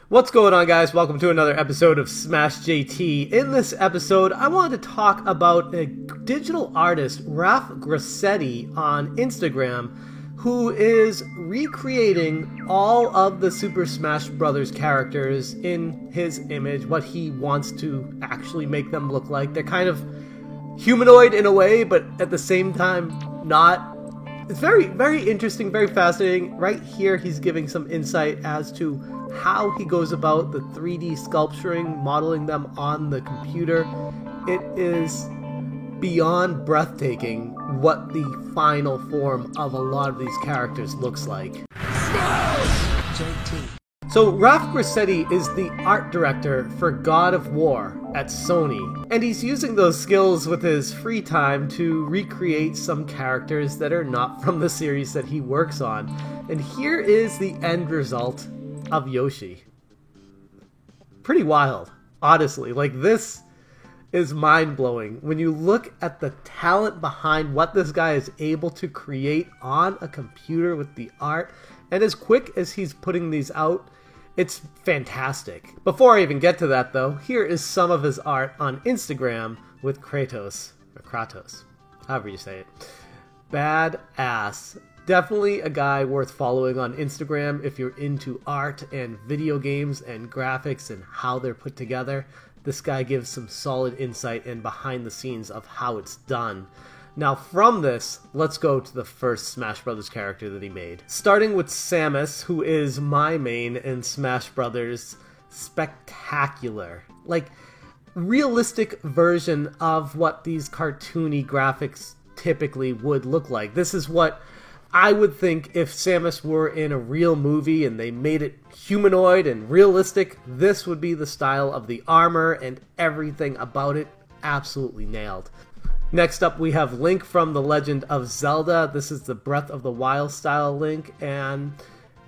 What's going on, guys? Welcome to another episode of Smash JT. In this episode, I wanted to talk about a digital artist, Ralph Grassetti, on Instagram, who is recreating all of the Super Smash Bros. Characters in his image, what he wants to actually make them look like. They're kind of humanoid in a way, but at the same time, not. It's very, very interesting, very fascinating. Right here, he's giving some insight as to how he goes about the 3D sculpturing, modeling them on the computer. It is beyond breathtaking what the final form of a lot of these characters looks like. So Ralph Grassetti is the art director for God of War at Sony, and he's using those skills with his free time to recreate some characters that are not from the series that he works on. And here is the end result of Yoshi. Pretty wild, honestly. Like, this is mind-blowing when you look at the talent behind what this guy is able to create on a computer with the art, and as quick as he's putting these out, it's fantastic. Before I even get to that, though, here is some of his art on Instagram with Kratos, or Kratos, however you say it. Badass. Definitely a guy worth following on Instagram if you're into art and video games and graphics and how they're put together. This guy gives some solid insight and behind the scenes of how it's done. Now from this, let's go to the first Smash Bros. Character that he made. Starting with Samus, who is my main in Smash Bros. Spectacular. Like, realistic version of what these cartoony graphics typically would look like. This is what I would think if Samus were in a real movie and they made it humanoid and realistic. This would be the style of the armor and everything about it. Absolutely nailed. Next up, we have Link from The Legend of Zelda. This is the Breath of the Wild style Link, and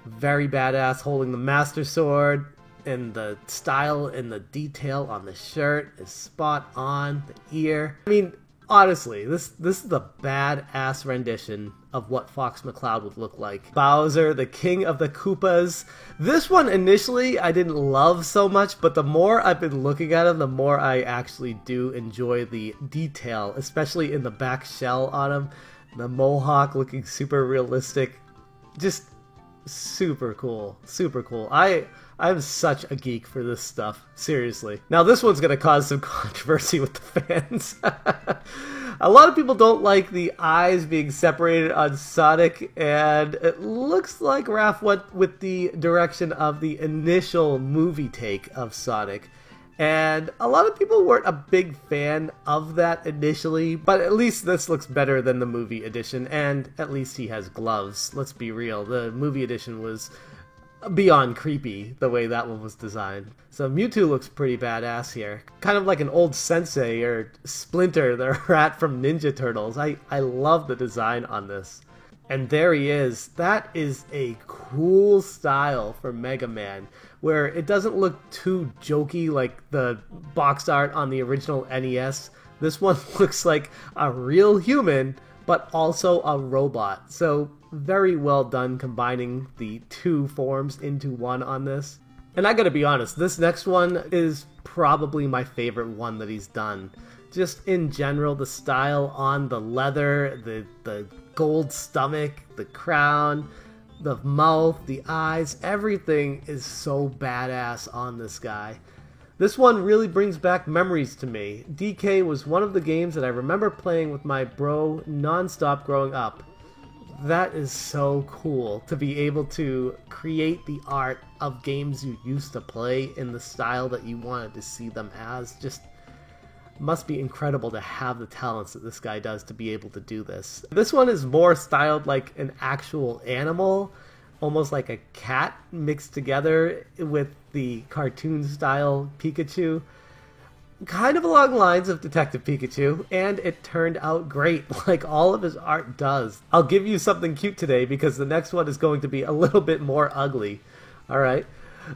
very badass, holding the Master Sword, and the style and the detail on the shirt is spot on. The ear. I mean, honestly, this is the badass rendition of what Fox McCloud would look like. Bowser, the King of the Koopas. This one initially I didn't love so much, but the more I've been looking at him, the more I actually do enjoy the detail, especially in the back shell on him. The mohawk looking super realistic. Just super cool. Super cool. I'm such a geek for this stuff. Seriously. Now this one's going to cause some controversy with the fans. A lot of people don't like the eyes being separated on Sonic, and it looks like Raph went with the direction of the initial movie take of Sonic. And a lot of people weren't a big fan of that initially, but at least this looks better than the movie edition, and at least he has gloves. Let's be real, the movie edition was beyond creepy the way that one was designed. So Mewtwo looks pretty badass here. Kind of like an old Sensei or Splinter, the rat from Ninja Turtles. I love the design on this. And there he is. That is a cool style for Mega Man, where it doesn't look too jokey like the box art on the original NES. This one looks like a real human, but also a robot. So very well done combining the two forms into one on this. And I gotta be honest, this next one is probably my favorite one that he's done. Just in general, the style on the leather, the gold stomach, the crown, the mouth, the eyes, everything is so badass on this guy. This one really brings back memories to me. DK was one of the games that I remember playing with my bro non-stop growing up. That is so cool to be able to create the art of games you used to play in the style that you wanted to see them as. Just must be incredible to have the talents that this guy does to be able to do this. This one is more styled like an actual animal, almost like a cat mixed together with the cartoon style Pikachu. Kind of along the lines of Detective Pikachu, and it turned out great, like all of his art does. I'll give you something cute today because the next one is going to be a little bit more ugly. Alright,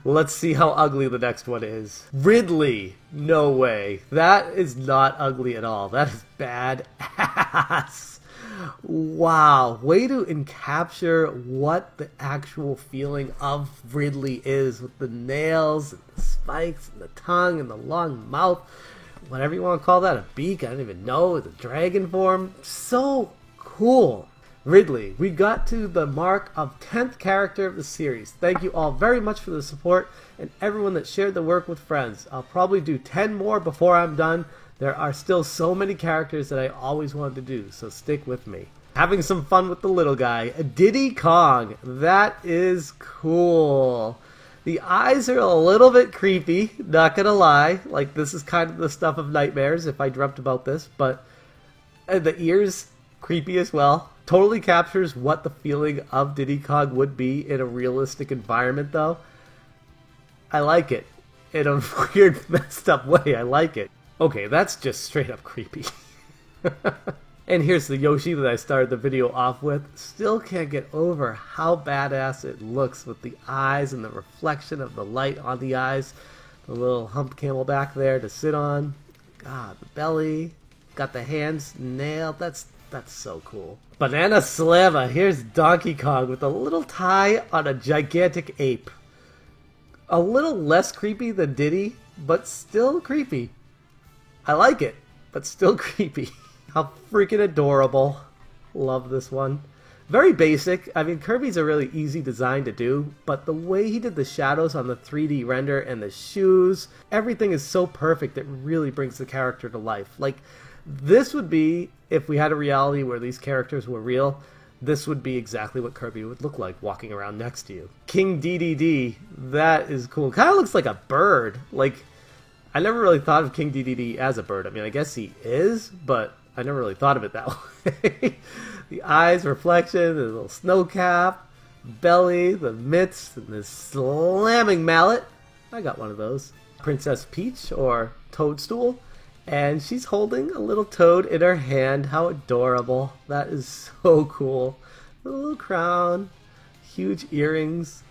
let's see how ugly the next one is. Ridley! No way. That is not ugly at all. That is badass. Wow, way to encapture what the actual feeling of Ridley is with the nails and the spikes and the tongue and the long mouth. Whatever you want to call that, a beak, I don't even know, the dragon form. So cool. Ridley, we got to the mark of 10th character of the series. Thank you all very much for the support and everyone that shared the work with friends. I'll probably do 10 more before I'm done. There are still so many characters that I always wanted to do, so stick with me. Having some fun with the little guy. Diddy Kong. That is cool. The eyes are a little bit creepy, not gonna lie. Like, this is kind of the stuff of nightmares if I dreamt about this, but the ears, creepy as well. Totally captures what the feeling of Diddy Kong would be in a realistic environment, though. I like it. In a weird, messed up way, I like it. Okay, that's just straight up creepy. And here's the Yoshi that I started the video off with. Still can't get over how badass it looks with the eyes and the reflection of the light on the eyes. The little humped camelback there to sit on. God, the belly. Got the hands nailed. That's so cool. Banana Slammer. Here's Donkey Kong with a little tie on a gigantic ape. A little less creepy than Diddy, but still creepy. I like it, but still creepy. How freaking adorable. Love this one. Very basic. I mean, Kirby's a really easy design to do, but the way he did the shadows on the 3D render and the shoes, everything is so perfect it really brings the character to life. Like, this would be, if we had a reality where these characters were real, this would be exactly what Kirby would look like walking around next to you. King Dedede, that is cool. Kind of looks like a bird. Like, I never really thought of King Dedede as a bird. I mean, I guess he is, but I never really thought of it that way. The eyes, reflection, the little snow cap, belly, the mitts, and this slamming mallet. I got one of those. Princess Peach, or Toadstool. And she's holding a little toad in her hand. How adorable. That is so cool. A little crown, huge earrings.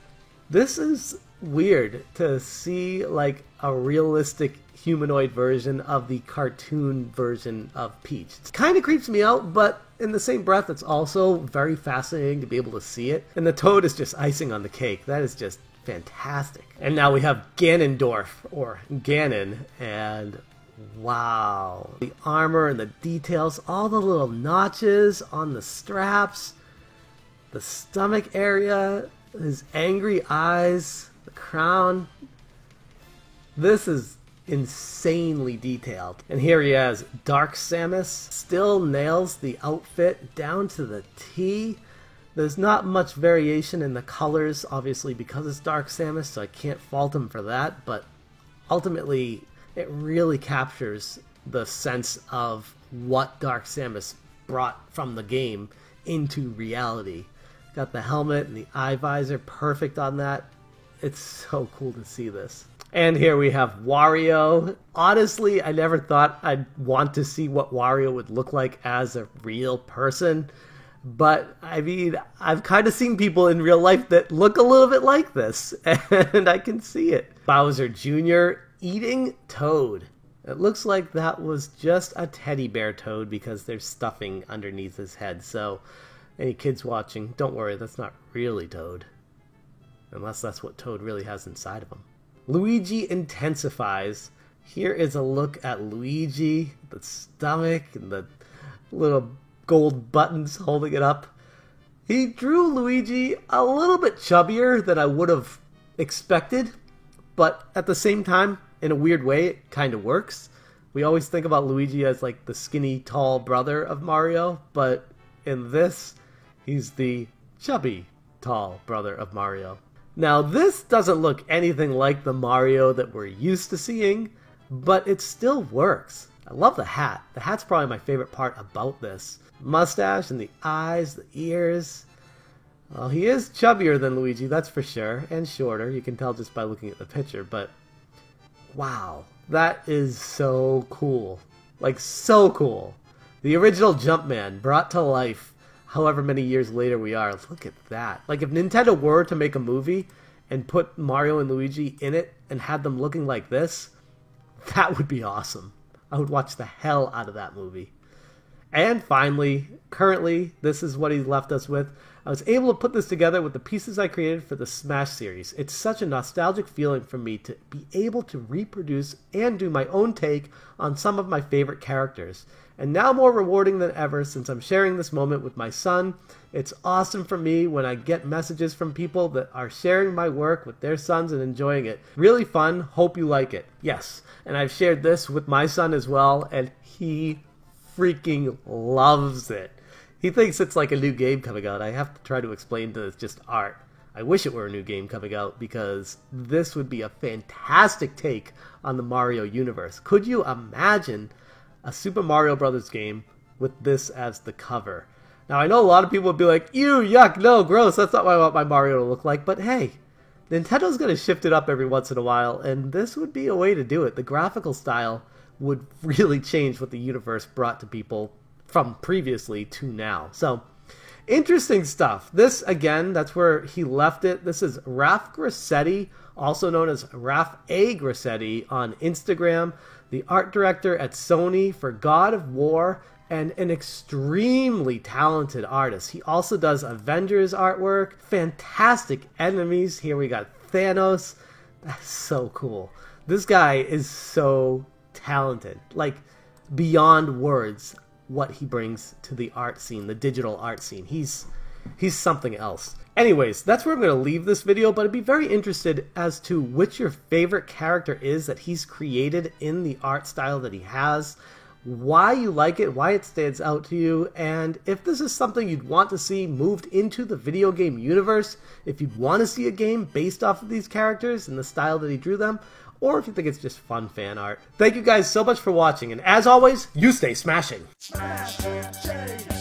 This is weird to see like a realistic humanoid version of the cartoon version of Peach. It kind of creeps me out, but in the same breath, it's also very fascinating to be able to see it. And the toad is just icing on the cake. That is just fantastic. And now we have Ganondorf, or Ganon, and wow. The armor and the details, all the little notches on the straps, the stomach area, his angry eyes, the crown. This is insanely detailed. And here he is, Dark Samus. Still nails the outfit down to the T. There's not much variation in the colors, obviously because it's Dark Samus, so I can't fault him for that, but ultimately it really captures the sense of what Dark Samus brought from the game into reality. Got the helmet and the eye visor perfect on that. It's so cool to see this. And here we have Wario. Honestly, I never thought I'd want to see what Wario would look like as a real person. But, I mean, I've kind of seen people in real life that look a little bit like this. And I can see it. Bowser Jr. eating Toad. It looks like that was just a teddy bear Toad because there's stuffing underneath his head. So, any kids watching, don't worry, that's not really Toad. Unless that's what Toad really has inside of him. Luigi intensifies. Here is a look at Luigi, the stomach, and the little gold buttons holding it up. He drew Luigi a little bit chubbier than I would have expected, but at the same time, in a weird way, it kind of works. We always think about Luigi as like the skinny, tall brother of Mario, but in this, he's the chubby, tall brother of Mario. Now, this doesn't look anything like the Mario that we're used to seeing, but it still works. I love the hat. The hat's probably my favorite part about this. Mustache and the eyes, the ears. Well, he is chubbier than Luigi, that's for sure, and shorter. You can tell just by looking at the picture, but wow, that is so cool. Like, so cool. The original Jumpman brought to life however many years later we are. Look at that. Like, if Nintendo were to make a movie and put Mario and Luigi in it and had them looking like this, that would be awesome. I would watch the hell out of that movie. And finally, currently, this is what he left us with. I was able to put this together with the pieces I created for the Smash series. It's such a nostalgic feeling for me to be able to reproduce and do my own take on some of my favorite characters. And now more rewarding than ever since I'm sharing this moment with my son. It's awesome for me when I get messages from people that are sharing my work with their sons and enjoying it. Really fun. Hope you like it. Yes, and I've shared this with my son as well, and he freaking loves it. He thinks it's like a new game coming out. I have to try to explain that it's just art. I wish it were a new game coming out because this would be a fantastic take on the Mario universe. Could you imagine a Super Mario Brothers game with this as the cover? Now, I know a lot of people would be like, ew, yuck, no, gross, that's not what I want my Mario to look like, but hey, Nintendo's going to shift it up every once in a while, and this would be a way to do it. The graphical style would really change what the universe brought to people from previously to now. So, interesting stuff. This, again, that's where he left it. This is Raf Grassetti, also known as Raf A. Grassetti on Instagram, the art director at Sony for God of War, and an extremely talented artist. He also does Avengers artwork, fantastic enemies. Here we got Thanos. That's so cool. This guy is so talented, like beyond words, what he brings to the art scene, the digital art scene. He's something else. Anyways, that's where I'm going to leave this video, but I'd be very interested as to which your favorite character is that he's created in the art style that he has, why you like it, why it stands out to you, and if this is something you'd want to see moved into the video game universe, if you'd want to see a game based off of these characters and the style that he drew them, or if you think it's just fun fan art. Thank you guys so much for watching, and as always, you stay smashing! Smash it,